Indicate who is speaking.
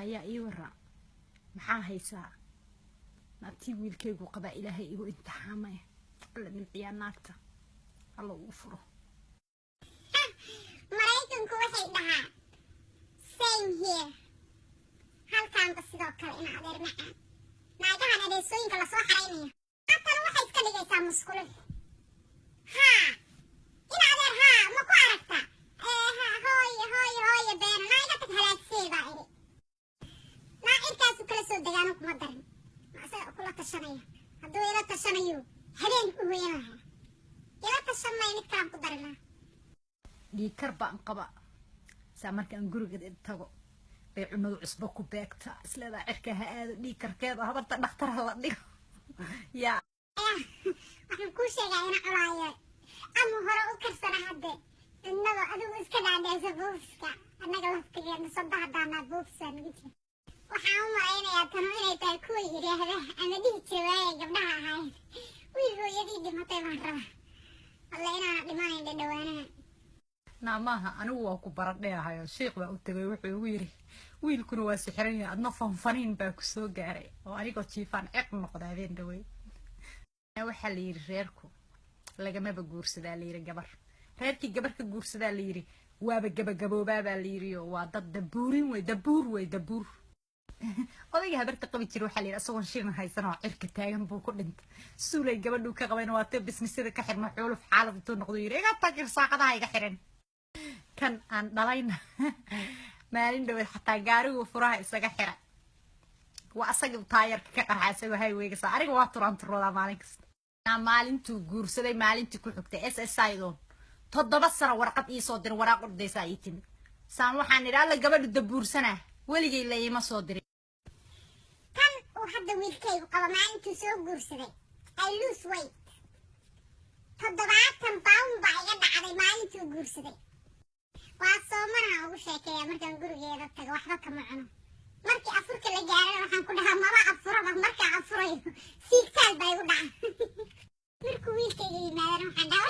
Speaker 1: هيا إيورا maxaa haysaa naagtii wiilkaygu qabaa ilaahay igu imtixaamay alla nimciyaa naagta alla uu furo
Speaker 2: maraykanku waxay dhahaa same here halkaanba sidoo kale in adeer macaan naagahan adeesooyinka lasoo xaraynayo haatan waxay iska dhigaysaa musqulo haa in adeer haa ma ku aragta hooye beena naaga tag halaagsee baa iri naacirkaasu kala soo degaano kuma darin maasaga kula tashanaya hadduu ila tashanayo habeen u hoyan lahaa ila tashan maya mid kalaan ku dari lahaa
Speaker 1: dhiikar baan qaba saa markaan guriga tago bay cunadu cusbo ku beegta isleedaa cirka ha aado dhiikarkeeda habarta dhakhtarha la dhigo yaa
Speaker 2: waxaan kuu sheegaa ina culaayo ama hore u karsana hadde innagoo adigu iska dhaadheesa buufiska annaga laftigeedna sodo haddaanaa buufisa nagu jira waxaan u malaynayaa tanu inay tahay kuwa yidhaahda ama dhihi jira waaya gabdhaha ahayn wiil hooyadii dhimatay baan rabaa walla inaana dhimanayn dhadhawaanaha
Speaker 1: naamaha anigu waa ku baradheehayo sheekh baa u tagay wuxuu igu yiri wiilkuna waa sixiran yahay adna fanfaniin baa ku soo gaaray oo anigoo jiifaan ciq noqda habeen dhawey waxaa la yiri reerku lagamaba guursadaa la yiri gabar reerkii gabar ka guursadaa la yiri waaba gabagaboobaa baa la yiri oo waa dad dabuurin way dabuur odayga habarta qabi jira waxaa la yiri asagoon shilin haysan oo cirka taagan buu ku dhintay suulay gabadhu ka qabayna waa tee bisnisyada ka xirma xuluf xaalad intuu noqdo yiri iga tagir saaqadaha iga xiran kan aan dhalayna maalin dhaweed xataa gaarigu furaha isaga xira waa asaga taayarka ka qarxa isagoo highwayga saa aniga waa turanturoodaa maalin kasta maalintuu guursaday maalintii ku xigtay SSIdo 7 sano warqad ii soo diray waraaq ordaysaa ii timid saan waxaan idhaa la gabadhu dabuursanaa weligay la iima soo diray
Speaker 2: kan uu hadda wiilkaygu qaba maalintuu soo guursaday I lose weight 7 pound baa iga dhacday maalintuu guursaday waa soomanaha ugu sheekeeya markaan gurigeeda tago waxba kama cuno markii afurka la gaarana waxaan ku dhahaa maba afuraba markaa afurayo siigtaal baa igu dhaca markuu wiilkayga yimaadana waxaan dhahaa